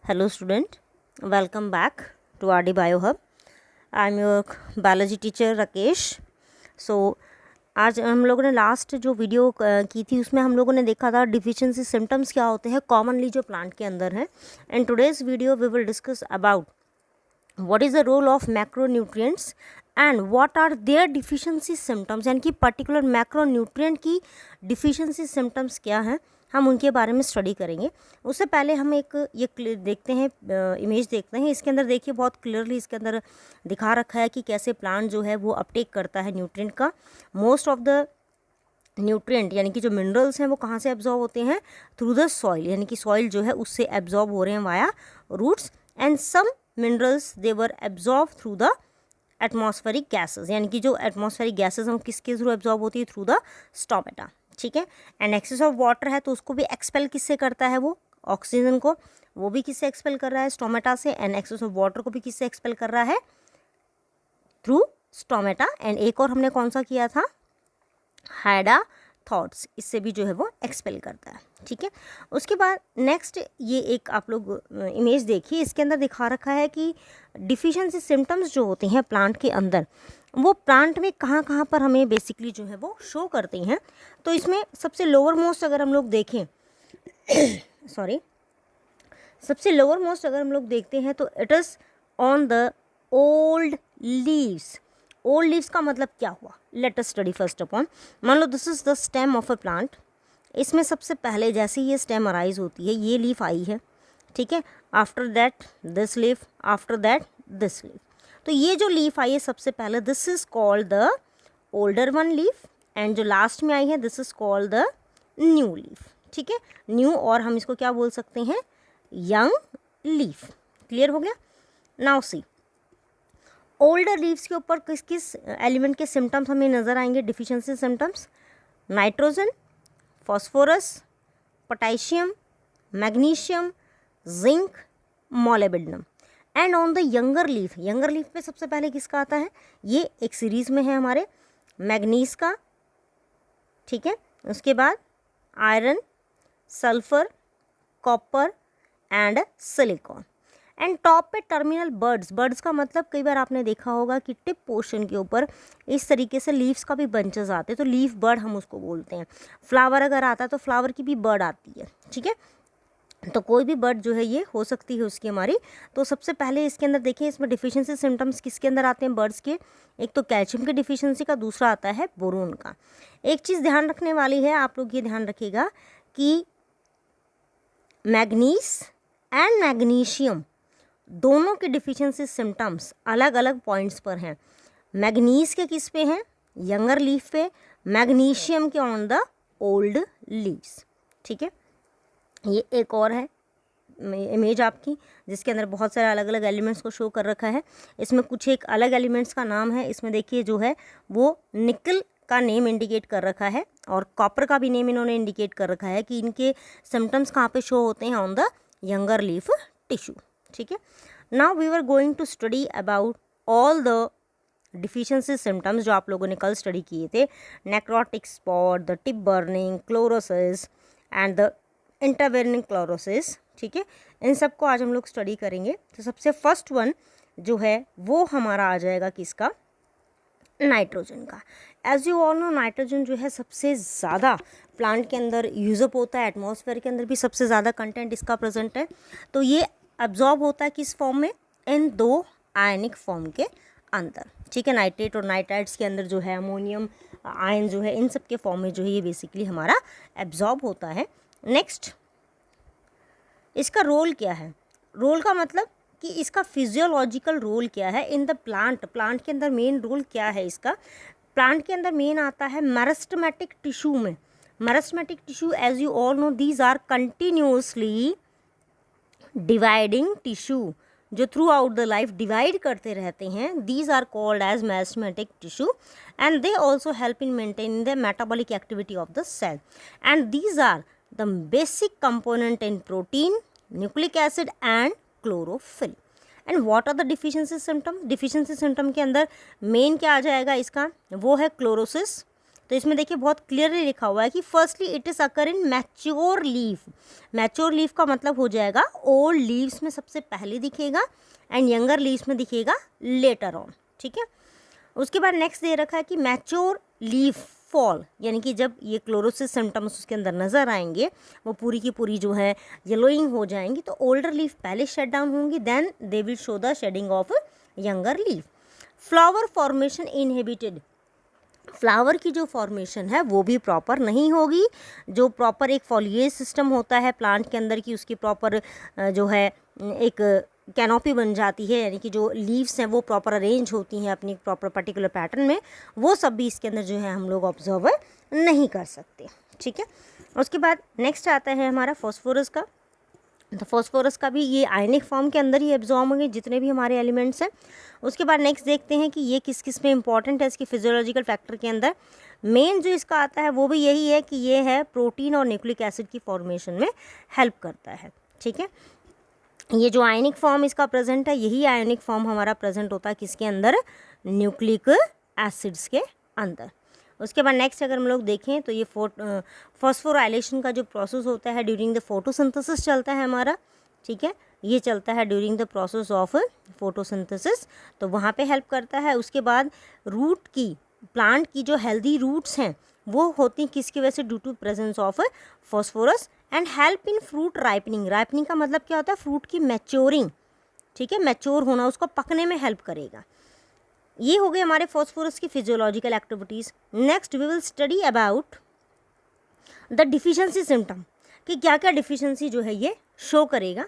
Hello student, welcome back to RD Biohub. I am your biology teacher Rakesh. So आज हम लोगों ने last जो वीडियो की थी उसमें हम लोगों ने देखा था डिफिशिएंसी सिम्टम्स क्या होते हैं कॉमनली जो प्लांट के अंदर है. And today's video we will discuss about what is the role of macronutrients and what are their deficiency symptoms, यानी कि पर्टिकुलर मैक्रोन्यूट्रिएंट की डिफिशिएंसी सिम्टम्स क्या हैं, हम उनके बारे में स्टडी करेंगे. उससे पहले हम एक ये देखते हैं, इमेज देखते हैं. इसके अंदर देखिए बहुत क्लियरली इसके अंदर दिखा रखा है कि कैसे प्लांट जो है वो अपटेक करता है न्यूट्रिएंट का. मोस्ट ऑफ द न्यूट्रिएंट यानी कि जो मिनरल्स हैं वो कहाँ से एब्जॉर्ब होते हैं, थ्रू द सॉइल, यानी कि सॉइल जो है उससे एब्जॉर्ब हो रहे हैं via roots. And some minerals they were absorb through the atmospheric gases, यानी कि जो एटमॉस्फेरिक गैसेस हैं वो किसके थ्रू एब्जॉर्ब होती है, थ्रू द स्टोमेटा. ठीक है. एंड एक्सेस ऑफ वाटर है तो उसको भी एक्सपेल किससे करता है, वो ऑक्सीजन को, वो भी किससे एक्सपेल कर रहा है, स्टोमेटा से. एंड एक्सेस ऑफ वाटर को भी किससे एक्सपेल कर रहा है, थ्रू स्टोमेटा. एंड एक और हमने कौन सा किया था, हाइडा थॉट्स, इससे भी जो है वो एक्सपेल करता है. ठीक है. उसके बाद नेक्स्ट ये एक आप लोग इमेज देखिए, इसके अंदर दिखा रखा है कि डिफिशिएंसी सिम्टम्स जो होते हैं प्लांट के अंदर वो प्लांट में कहाँ कहाँ पर हमें बेसिकली जो है वो शो करते हैं. तो इसमें सबसे लोअर मोस्ट अगर हम लोग देखें सबसे लोअर मोस्ट अगर हम लोग देखते हैं तो it is on the old leaves. Old leaves का मतलब क्या हुआ, let us study first upon. मान लो this is the stem of a plant. इसमें सबसे पहले जैसे ही ये स्टेम अराइज होती है ये लीफ आई है. ठीक है. After that this leaf, after that this leaf. तो ये जो लीफ आई है सबसे पहले, this is called the older one leaf. And जो लास्ट में आई है this is called the new leaf. ठीक है. न्यू, और हम इसको क्या बोल सकते हैं, यंग लीफ. क्लियर हो गया. नाउ सी, ओल्डर लीव्स के ऊपर किस किस एलिमेंट के सिम्टम्स हमें नज़र आएंगे, deficiency symptoms. Nitrogen, phosphorus, potassium, magnesium, zinc, molybdenum. And on the younger leaf, younger leaf पे सबसे पहले किसका आता है, ये एक सीरीज में है हमारे, मैग्नीज का. ठीक है. उसके बाद iron, sulphur, copper and silicon. And top पे टर्मिनल बर्ड्स. बर्ड्स का मतलब कई बार आपने देखा होगा कि टिप पोर्शन के ऊपर इस तरीके से लीव्स का भी बंचेस आते हैं, तो लीफ बर्ड हम उसको बोलते हैं. फ्लावर अगर आता है तो फ्लावर की भी बर्ड आती है. ठीक है. तो कोई भी बर्ड जो है ये हो सकती है उसकी हमारी. तो सबसे पहले इसके अंदर देखिए, इसमें डिफिशिएंसी सिम्टम्स किसके अंदर आते हैं बर्ड्स के, एक तो कैल्शियम की डिफिशिएंसी का, दूसरा आता है बोरोन का. एक चीज़ ध्यान रखने वाली है, आप लोग ये ध्यान रखिएगा कि मैग्नीज एंड मैग्नीशियम दोनों के डिफिशिएंसी सिम्टम्स अलग अलग पॉइंट्स पर हैं. मैग्नीज के किस पे हैं, यंगर लीफ पे. मैग्नीशियम के ऑन द ओल्ड लीव्स. ठीक है. ये एक और है इमेज आपकी जिसके अंदर बहुत सारे अलग अलग एलिमेंट्स को शो कर रखा है. इसमें कुछ एक अलग एलिमेंट्स का नाम है. इसमें देखिए जो है वो निकल का नेम इंडिकेट कर रखा है और कॉपर का भी नेम इन्होंने इंडिकेट कर रखा है कि इनके सिम्टम्स कहाँ पे शो होते हैं, on the younger leaf tissue. ठीक है. Now we were going to study about all the deficiency symptoms जो आप लोगों ने कल स्टडी किए थे. Necrotic spot, the tip burning, chlorosis and the intervening chlorosis. ठीक है. इन सब को आज हम लोग स्टडी करेंगे. तो सबसे फर्स्ट वन जो है वो हमारा आ जाएगा किसका, नाइट्रोजन का. As you all know, nitrogen जो है सबसे ज़्यादा प्लांट के अंदर यूजअप होता है. एटमॉस्फेयर के अंदर भी सबसे ज़्यादा कंटेंट इसका प्रेजेंट है. तो ये एब्जॉर्ब होता है किस फॉर्म में, इन दो आयनिक फॉर्म के अंदर. ठीक है. नाइट्रेट और नाइट्राइड्स के अंदर जो है अमोनियम आयन जो है इन सब के फॉर्म में जो है ये बेसिकली हमारा एब्जॉर्ब होता है. नेक्स्ट, इसका रोल क्या है, रोल का मतलब कि इसका फिजियोलॉजिकल रोल क्या है इन द प्लांट. प्लांट के अंदर मेन रोल क्या है इसका. प्लांट के अंदर मेन आता है मेरिस्टेमेटिक टिश्यू में. Meristematic tissue as you all know these are continuously dividing tissue जो throughout the life divide करते रहते हैं. These are called as meristematic tissue and they also help in maintaining the metabolic activity of the cell. And these are the basic component in protein, nucleic acid and chlorophyll. And what are the deficiency symptom. Deficiency symptom के अंदर main क्या आ जाएगा इसका, वो है chlorosis, तो इसमें देखिए बहुत क्लियरली लिखा हुआ है कि firstly it is occur in mature leaf. Mature leaf का मतलब हो जाएगा ओल्ड लीव्स में सबसे पहले दिखेगा एंड यंगर लीव्स में दिखेगा लेटर ऑन, ठीक है। उसके बाद नेक्स्ट दे रखा है कि मैच्योर लीफ फॉल, यानी कि जब ये क्लोरोसिस सिम्टम्स उसके अंदर नज़र आएंगे, वो पूरी की पूरी जो है येलोइंग हो जाएंगी, तो ओल्डर लीफ पहले शट डाउन होंगी, then they will show the shedding of younger leaf. Flower formation inhibited, flower की जो फॉर्मेशन है वो भी प्रॉपर नहीं होगी। जो प्रॉपर एक फॉलिएज सिस्टम होता है प्लांट के अंदर की, उसकी प्रॉपर जो है एक कैनोपी बन जाती है, यानी कि जो लीव्स हैं वो प्रॉपर अरेंज होती हैं अपनी प्रॉपर पर्टिकुलर पैटर्न में, वो सब भी इसके अंदर जो है हम लोग ऑब्जर्व नहीं कर सकते, ठीक है। उसके बाद नेक्स्ट आता है हमारा फॉस्फोरस का। तो फॉस्फोरस का भी ये आयनिक फॉर्म के अंदर ही एब्जॉर्ब होंगे जितने भी हमारे एलिमेंट्स हैं। उसके बाद नेक्स्ट देखते हैं कि ये किस किस में इंपॉर्टेंट है इसकी फिजियोलॉजिकल फैक्टर के अंदर। मेन जो इसका आता है वो भी यही है कि ये है प्रोटीन और न्यूक्लिक एसिड की फॉर्मेशन में हेल्प करता है, ठीक है। ये जो आयनिक फॉर्म इसका प्रेजेंट है, यही आयनिक फॉर्म हमारा प्रेजेंट होता है किसके अंदर, न्यूक्लिक एसिड्स के अंदर। उसके बाद नेक्स्ट अगर हम लोग देखें तो ये फॉस्फोराइलेशन का जो प्रोसेस होता है ड्यूरिंग द फोटोसिंथेसिस चलता है हमारा, ठीक है। ये चलता है during the process of photosynthesis, तो वहाँ पे हेल्प करता है। उसके बाद रूट की, प्लांट की जो हेल्दी रूट्स हैं वो होती हैं किसकी वजह से, due to presence of phosphorus. And help in fruit ripening, ripening का मतलब क्या होता है, फ्रूट की मैच्योरिंग, ठीक है, मैच्योर होना, उसको पकने में हेल्प करेगा। ये हो गए हमारे फॉस्फोरस की physiological activities. Next we will study about the deficiency symptom, कि क्या क्या डिफिशिएंसी जो है ये शो करेगा।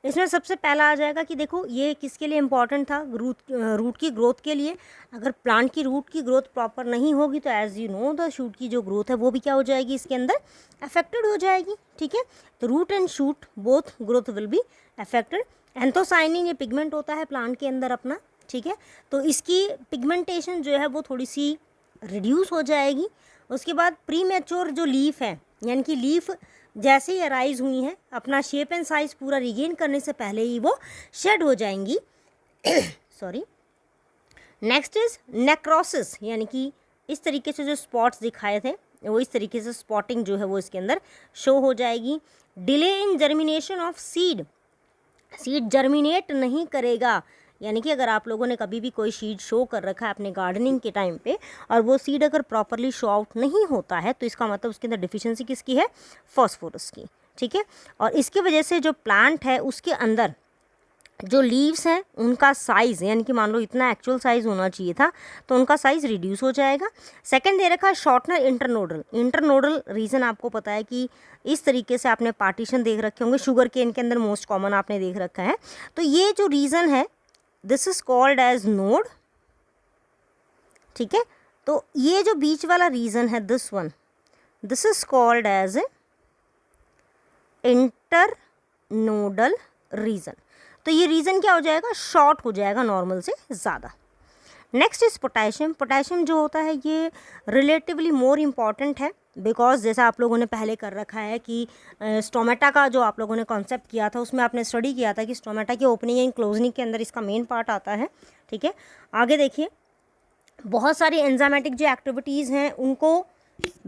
इसमें सबसे पहला आ जाएगा कि देखो ये किसके लिए इम्पॉर्टेंट था, रूट की ग्रोथ के लिए। अगर प्लांट की रूट की ग्रोथ प्रॉपर नहीं होगी तो as you know the shoot की जो ग्रोथ है वो भी क्या हो जाएगी इसके अंदर, अफेक्टेड हो जाएगी, ठीक है। तो root and shoot both growth will be affected. Anthocyanin ये पिगमेंट होता है प्लांट के अंदर अपना, ठीक है, तो इसकी पिगमेंटेशन जो है वो थोड़ी सी रिड्यूस हो जाएगी। उसके बाद प्री मैच्योर जो लीफ है, यानी कि लीफ जैसे ही अराइज हुई हैं अपना शेप एंड साइज पूरा रिगेन करने से पहले ही वो शेड हो जाएंगी सॉरी। नेक्स्ट इज नेक्रोसिस, यानी कि इस तरीके से जो स्पॉट्स दिखाए थे वो इस तरीके से स्पॉटिंग जो है वो इसके अंदर शो हो जाएगी। Delay in germination of seed, seed germinate नहीं करेगा, यानी कि अगर आप लोगों ने कभी भी कोई सीड शो कर रखा है अपने गार्डनिंग के टाइम पे और वो सीड अगर प्रॉपरली शो आउट नहीं होता है तो इसका मतलब उसके अंदर डिफिशिएंसी किसकी है, फॉस्फोरस की, ठीक है। और इसकी वजह से जो प्लांट है उसके अंदर जो लीव्स हैं उनका साइज़, यानी कि मान लो इतना एक्चुअल साइज़ होना चाहिए था तो उनका साइज़ रिड्यूस हो जाएगा। सेकंड दे रखा है शॉर्टनर इंटरनोडल। इंटरनोडल रीज़न आपको पता है कि इस तरीके से आपने पार्टीशन देख रखे होंगे, शुगर केन के अंदर मोस्ट कॉमन आपने देख रखा है। तो ये जो रीज़न है this is called as node, ठीक है। तो ये जो बीच वाला रीजन है this one, this is called as internodal region. तो ये रीजन क्या हो जाएगा, शॉर्ट हो जाएगा नॉर्मल से ज़्यादा। Next is potassium. पोटेशियम जो होता है ये रिलेटिवली मोर इम्पॉर्टेंट है बिकॉज जैसा आप लोगों ने पहले कर रखा है कि स्टोमेटा का जो आप लोगों ने कॉन्सेप्ट किया था उसमें आपने स्टडी किया था कि स्टोमेटा की ओपनिंग एंड क्लोजनिंग के अंदर इसका मेन पार्ट आता है, ठीक है। आगे देखिए बहुत सारी एंजाइमेटिक जो एक्टिविटीज़ हैं उनको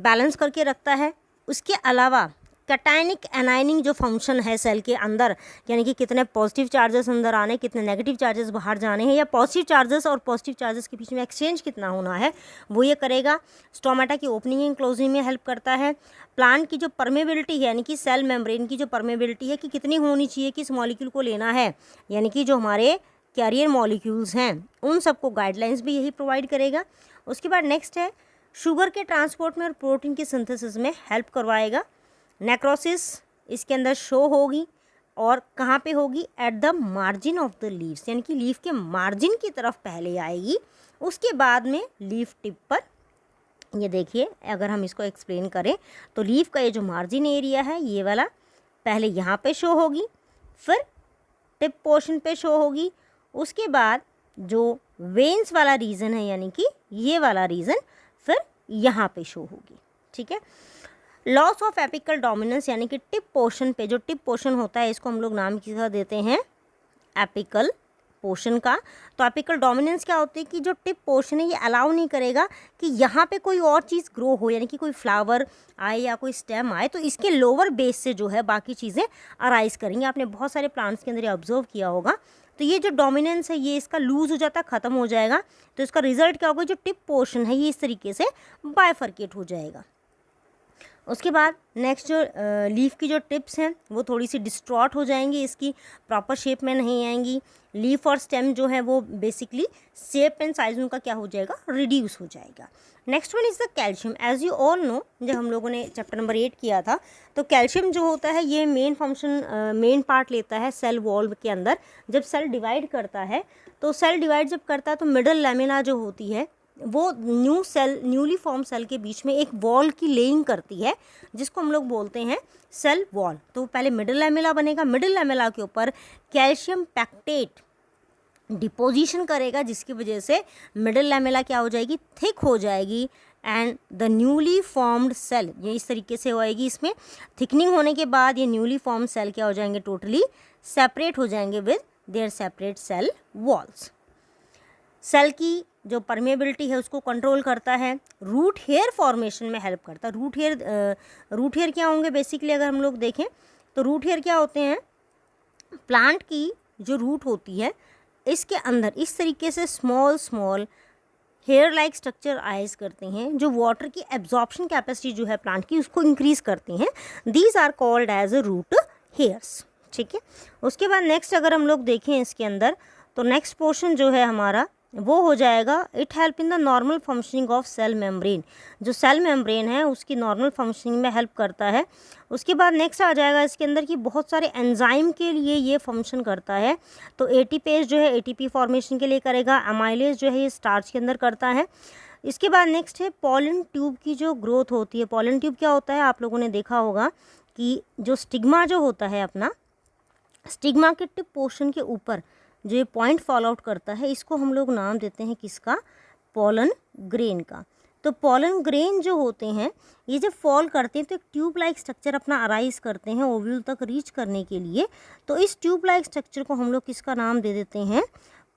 बैलेंस करके रखता है। उसके अलावा कैटायनिक एनायनिंग जो फंक्शन है सेल के अंदर, यानी कि कितने पॉजिटिव चार्जेस अंदर आने, कितने नेगेटिव चार्जेस बाहर जाने हैं, या पॉजिटिव चार्जेस और पॉजिटिव चार्जेस के बीच में एक्सचेंज कितना होना है, वो ये करेगा। स्टोमेटा की ओपनिंग एंड क्लोजिंग में हेल्प करता है। प्लांट की जो परमेबिलिटी है, यानी कि सेल मेम्ब्रेन की जो परमेबिलिटी है कि कितनी होनी चाहिए किस मॉलिक्यूल को लेना है, यानी कि जो हमारे कैरियर मॉलिक्यूल्स हैं उन सबको गाइडलाइंस भी यही प्रोवाइड करेगा। उसके बाद नेक्स्ट है शुगर के ट्रांसपोर्ट में और प्रोटीन के सिंथेसिस में हेल्प करवाएगा। नेक्रोसिस इसके अंदर शो होगी और कहाँ पे होगी, at the margin of the leaves, यानी कि लीफ के मार्जिन की तरफ पहले आएगी, उसके बाद में लीफ टिप पर। ये देखिए अगर हम इसको एक्सप्लेन करें तो लीफ का ये जो मार्जिन एरिया है ये वाला पहले यहाँ पे शो होगी, फिर टिप पोर्शन पे शो होगी, उसके बाद जो वेन्स वाला रीजन है यानी कि ये वाला रीजन फिर यहाँ पे शो होगी, ठीक है। लॉस ऑफ एपिकल डोमिनेंस, यानी कि टिप पोर्शन पे जो टिप पोर्शन होता है इसको हम लोग नाम किसका देते हैं, एपिकल पोर्शन का। तो अपिकल डोमिनेंस क्या होती है कि जो टिप पोर्शन है ये अलाउ नहीं करेगा कि यहाँ पे कोई और चीज़ ग्रो हो, यानी कि कोई फ्लावर आए या कोई स्टेम आए, तो इसके लोअर बेस से जो है बाकी चीज़ें अराइज करेंगी। आपने बहुत सारे प्लांट्स के अंदर ये ऑब्जर्व किया होगा। तो ये जो डोमिनेंस है ये इसका लूज़ हो जाता है, ख़त्म हो जाएगा। तो इसका रिजल्ट क्या होगा, जो टिप पोर्शन है ये इस तरीके से बाइफर्केट हो जाएगा। उसके बाद नेक्स्ट जो लीफ की जो टिप्स हैं वो थोड़ी सी डिस्ट्रॉट हो जाएंगी, इसकी प्रॉपर शेप में नहीं आएंगी। लीफ और स्टेम जो है वो बेसिकली शेप एंड साइज उनका क्या हो जाएगा, रिड्यूस हो जाएगा। Next one is the calcium. As you all know, जब हम लोगों ने चैप्टर नंबर 8 किया था, तो कैल्शियम जो होता है ये मेन पार्ट लेता है सेल वॉल के अंदर। जब सेल डिवाइड करता है, तो सेल डिवाइड जब करता है तो मिडल लैमिना जो होती है वो न्यूली फॉर्म सेल के बीच में एक वॉल की लेइंग करती है, जिसको हम लोग बोलते हैं सेल वॉल। तो पहले मिडल लैमेला बनेगा, मिडल लैमेला के ऊपर कैल्शियम पैक्टेट डिपोजिशन करेगा, जिसकी वजह से मिडल लैमेला क्या हो जाएगी, थिक हो जाएगी। And the newly formed cell ये इस तरीके से होएगी। इसमें थिकनिंग होने के बाद ये न्यूली फॉर्म सेल क्या हो जाएंगे, टोटली सेपरेट हो जाएंगे with their separate cell walls. Cell की जो परमेबिलिटी है उसको कंट्रोल करता है, रूट हेयर फॉर्मेशन में हेल्प करता है। रूट हेयर क्या होंगे बेसिकली, अगर हम लोग देखें तो रूट हेयर क्या होते हैं, प्लांट की जो रूट होती है इसके अंदर इस तरीके से small hair like structurise करते हैं, जो वाटर की एब्जॉर्प्शन कैपेसिटी जो है प्लांट की उसको इंक्रीज करते हैं। These are called as a root hairs. ठीक है, उसके बाद नेक्स्ट अगर हम लोग देखें इसके अंदर, तो नेक्स्ट पोर्शन जो है हमारा वो हो जाएगा, it help in the normal functioning of cell membrane. जो सेल मेम्ब्रेन है उसकी नॉर्मल फंक्शनिंग में हेल्प करता है। उसके बाद नेक्स्ट आ जाएगा इसके अंदर कि बहुत सारे एंजाइम के लिए ये फंक्शन करता है। तो एटीपेज जो है एटीपी फॉर्मेशन के लिए करेगा, अमाइलेज जो है ये स्टार्च के अंदर करता है। इसके बाद नेक्स्ट है पॉलन ट्यूब की जो ग्रोथ होती है। पॉलन ट्यूब क्या होता है, आप लोगों ने देखा होगा कि जो स्टिग्मा जो होता है अपना, स्टिग्मा के टिप पोर्शन के ऊपर जो ये पॉइंट फॉल आउट करता है, इसको हम लोग नाम देते हैं किसका, पॉलन ग्रेन का। तो पॉलन ग्रेन जो होते हैं ये जब फॉल करते हैं तो एक ट्यूब लाइक स्ट्रक्चर अपना अराइज करते हैं ओव्यूल तक रीच करने के लिए। तो इस ट्यूब लाइक स्ट्रक्चर को हम लोग किसका नाम दे देते हैं,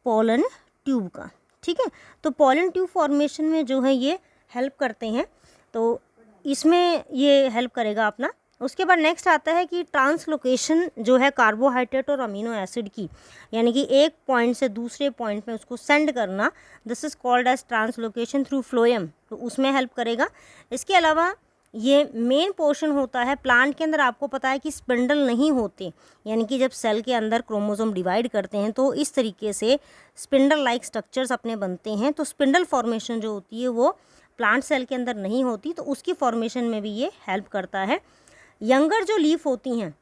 पॉलन ट्यूब का। ठीक है, तो पॉलन ट्यूब फॉर्मेशन में जो है ये हेल्प करते हैं, तो इसमें ये हेल्प करेगा अपना। उसके बाद नेक्स्ट आता है कि ट्रांसलोकेशन जो है कार्बोहाइड्रेट और अमीनो एसिड की, यानी कि एक पॉइंट से दूसरे पॉइंट में उसको सेंड करना, this is called as translocation through phloem, तो उसमें हेल्प करेगा। इसके अलावा ये मेन पोर्शन होता है प्लांट के अंदर, आपको पता है कि स्पिंडल नहीं होते, यानी कि जब सेल के अंदर क्रोमोसोम डिवाइड करते हैं तो इस तरीके से स्पिंडल लाइक स्ट्रक्चर्स अपने बनते हैं। तो स्पिंडल फॉर्मेशन जो होती है वो प्लांट सेल के अंदर नहीं होती, तो उसकी फॉर्मेशन में भी ये हेल्प करता है। यंगर जो लीफ होती हैं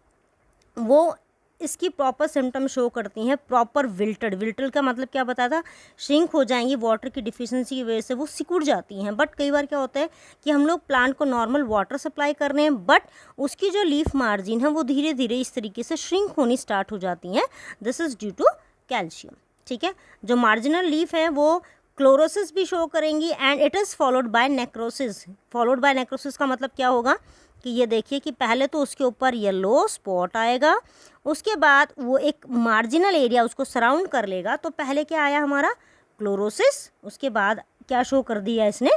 वो इसकी प्रॉपर सिम्टम शो करती हैं, प्रॉपर विल्टेड का मतलब क्या बताया था, श्रिंक हो जाएंगी, वाटर की डिफिशिएंसी की वजह से वो सिकुड़ जाती हैं। बट कई बार क्या होता है कि हम लोग प्लांट को नॉर्मल वाटर सप्लाई कर रहे हैं, बट उसकी जो लीफ मार्जिन है वो धीरे धीरे इस तरीके से श्रिंक होनी स्टार्ट हो जाती हैं। This is due to calcium. ठीक है, जो मार्जिनल लीफ है वो क्लोरोसिस भी शो करेंगी and it is followed by necrosis. Followed by necrosis का मतलब क्या होगा कि ये देखिए कि पहले तो उसके ऊपर येलो स्पॉट आएगा, उसके बाद वो एक मार्जिनल एरिया उसको सराउंड कर लेगा। तो पहले क्या आया हमारा, क्लोरोसिस, उसके बाद क्या शो कर दिया इसने,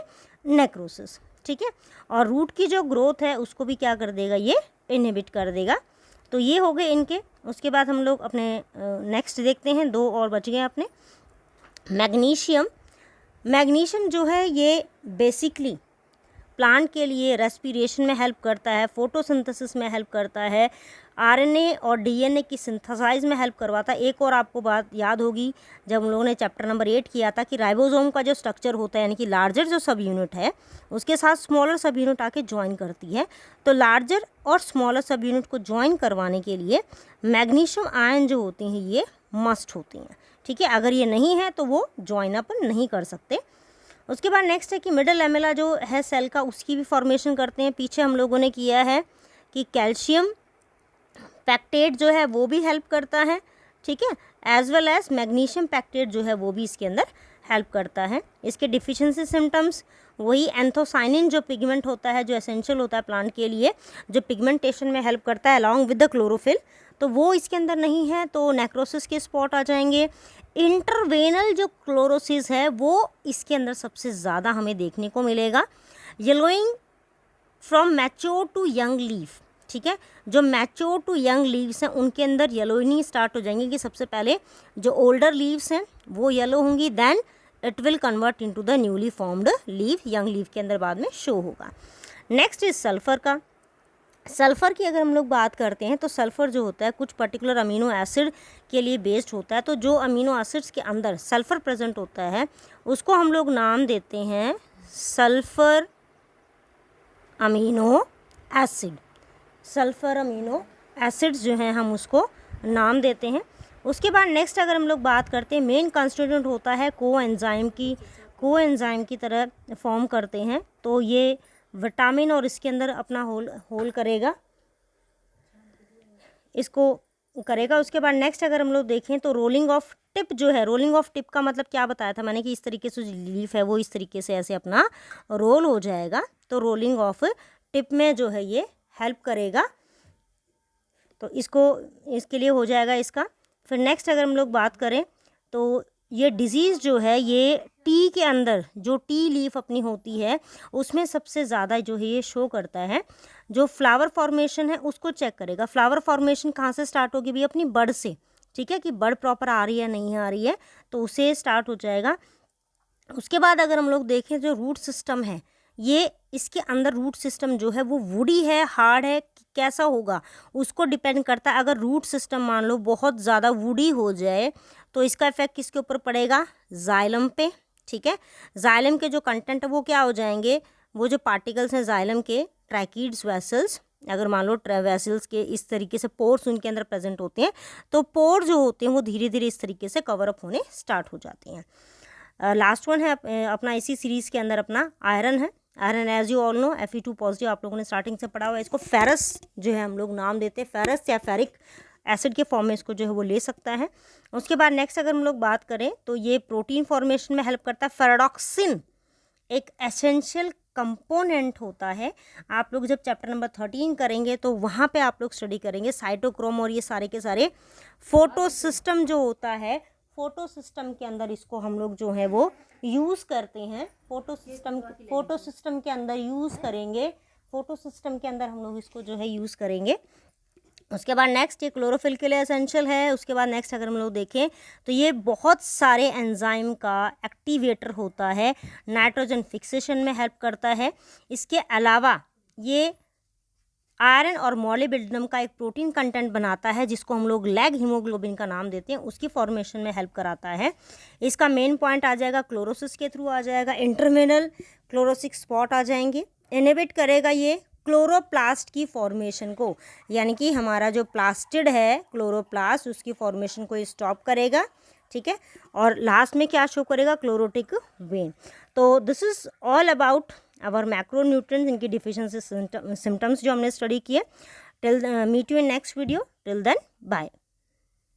नेक्रोसिस। ठीक है, और रूट की जो ग्रोथ है उसको भी क्या कर देगा, ये इनहिबिट कर देगा। तो ये हो गए इनके। उसके बाद हम लोग अपने नेक्स्ट देखते हैं, दो और बच गए अपने। मैग्नीशियम जो है ये बेसिकली प्लांट के लिए रेस्पिरेशन में हेल्प करता है, फोटोसिंथेसिस में हेल्प करता है, आरएनए और डीएनए की सिंथेसाइज में हेल्प करवाता है। एक और आपको बात याद होगी जब हम लोगों ने चैप्टर नंबर 8 किया था कि राइबोसोम का जो स्ट्रक्चर होता है, यानी कि लार्जर जो सब यूनिट है उसके साथ स्मॉलर सब यूनिट आके ज्वाइन करती है। तो लार्जर और स्मॉलर सब यूनिट को ज्वाइन करवाने के लिए मैग्नीशियम आयन जो होते हैं ये मस्ट होती हैं। ठीक है, अगर ये नहीं है तो वो ज्वाइन अप नहीं कर सकते। उसके बाद नेक्स्ट है कि मिडल लैमेला जो है सेल का उसकी भी फॉर्मेशन करते हैं। पीछे हम लोगों ने किया है कि कैल्शियम पैक्टेट जो है वो भी हेल्प करता है। ठीक है, as well as magnesium pectate जो है वो भी इसके अंदर हेल्प करता है। इसके डिफिशिएंसी सिम्टम्स वही एंथोसाइनिन जो पिगमेंट होता है जो एसेंशियल होता है प्लांट के लिए, जो पिगमेंटेशन में हेल्प करता है अलॉन्ग विद द क्लोरोफिल। तो वो इसके अंदर नहीं है, तो नेक्रोसिस के स्पॉट आ जाएंगे। इंटरवेनल जो क्लोरोसिस है वो इसके अंदर सबसे ज़्यादा हमें देखने को मिलेगा। Yellowing from mature to young leaf, ठीक है, जो मैच्योर टू यंग लीव्स हैं उनके अंदर येलोइंग स्टार्ट हो जाएंगे कि सबसे पहले जो ओल्डर लीव्स हैं वो येलो होंगी, then it will convert into the newly formed leaf, young leaf के अंदर बाद में शो होगा। नेक्स्ट इज सल्फर का। सल्फ़र की अगर हम लोग बात करते हैं तो सल्फ़र जो होता है कुछ पर्टिकुलर अमीनो एसिड के लिए बेस्ड होता है। तो जो अमीनो एसिड्स के अंदर सल्फ़र प्रेजेंट होता है उसको हम लोग नाम देते हैं sulphur amino acid. Sulphur amino acids जो हैं हम उसको नाम देते हैं। उसके बाद नेक्स्ट अगर हम लोग बात करते हैं, मेन कंस्टिट्यूएंट होता है कोएंजाइम की तरह फॉर्म करते हैं। तो ये विटामिन और इसके अंदर अपना होल करेगा, इसको करेगा। उसके बाद नेक्स्ट अगर हम लोग देखें तो रोलिंग ऑफ टिप जो है, रोलिंग ऑफ टिप का मतलब क्या बताया था मैंने कि इस तरीके से जो लीफ है वो इस तरीके से ऐसे अपना रोल हो जाएगा। तो रोलिंग ऑफ टिप में जो है ये हेल्प करेगा, तो इसके लिए हो जाएगा इसका। फिर नेक्स्ट अगर हम लोग बात करें तो ये डिज़ीज़ जो है ये टी के अंदर जो टी लीफ अपनी होती है उसमें सबसे ज़्यादा जो है ये शो करता है। जो फ्लावर फॉर्मेशन है उसको चेक करेगा। फ्लावर फॉर्मेशन कहाँ से स्टार्ट होगी भी, अपनी बड से, ठीक है, कि बड प्रॉपर आ रही है नहीं आ रही है, तो उसे स्टार्ट हो जाएगा। उसके बाद अगर हम लोग देखें जो रूट सिस्टम है, ये इसके अंदर रूट सिस्टम जो है वो वुडी है, हार्ड है, कैसा होगा उसको डिपेंड करता है। अगर रूट सिस्टम मान लो बहुत ज़्यादा वुडी हो जाए तो इसका इफेक्ट किसके ऊपर पड़ेगा, जाइलम पे, ठीक है। जाइलम के जो कंटेंट है वो क्या हो जाएंगे, वो जो पार्टिकल्स हैं जाइलम के, ट्रैकीड्स वेसल्स, अगर मान लो वेसल्स के इस तरीके से पोर्स उनके अंदर प्रेजेंट होते हैं तो पोर जो होते हैं वो धीरे धीरे इस तरीके से कवर अप होने स्टार्ट हो जाते हैं। लास्ट वन है अपना इसी सीरीज़ के अंदर अपना आयरन है। Iron as you all know Fe2 positive आप लोगों ने स्टार्टिंग से पढ़ा हुआ है। इसको फेरस जो है हम लोग नाम देते हैं, फेरस या फेरिक एसिड के फॉर्म में इसको जो है वो ले सकता है। उसके बाद नेक्स्ट अगर हम लोग बात करें तो ये प्रोटीन फॉर्मेशन में हेल्प करता है। फेराडॉक्सिन एक एसेंशियल कंपोनेंट होता है। आप लोग जब चैप्टर नंबर 13 करेंगे तो वहाँ पे आप लोग स्टडी करेंगे साइटोक्रोम और ये सारे के सारे फोटो सिस्टम जो होता है, फोटो सिस्टम के अंदर इसको हम लोग जो है वो यूज़ करते हैं। फोटो सिस्टम के अंदर यूज़ करेंगे, फोटो सिस्टम के अंदर हम लोग इसको जो है यूज़ करेंगे। उसके बाद नेक्स्ट ये क्लोरोफिल के लिए एसेंशियल है। उसके बाद नेक्स्ट अगर हम लोग देखें तो ये बहुत सारे एंजाइम का एक्टिवेटर होता है, नाइट्रोजन फिक्सेशन में हेल्प करता है। इसके अलावा ये आयरन और मॉलिब्डेनम का एक प्रोटीन कंटेंट बनाता है जिसको हम लोग लैग हीमोग्लोबिन का नाम देते हैं, उसकी फॉर्मेशन में हेल्प कराता है। इसका मेन पॉइंट आ जाएगा क्लोरोसिस के थ्रू आ जाएगा, इंटरवेनल क्लोरोसिक स्पॉट आ जाएंगे। इनहिबिट करेगा ये क्लोरोप्लास्ट की फॉर्मेशन को, यानी कि हमारा जो प्लास्टिड है क्लोरोप्लास्ट उसकी फॉर्मेशन को स्टॉप करेगा, ठीक है। और लास्ट में क्या शो करेगा, क्लोरोटिक वेन। तो this is all about our macronutrients, इनकी डिफिशिएंसी सिम्टम्स जो हमने स्टडी किए। Till meet you in next video, till then bye.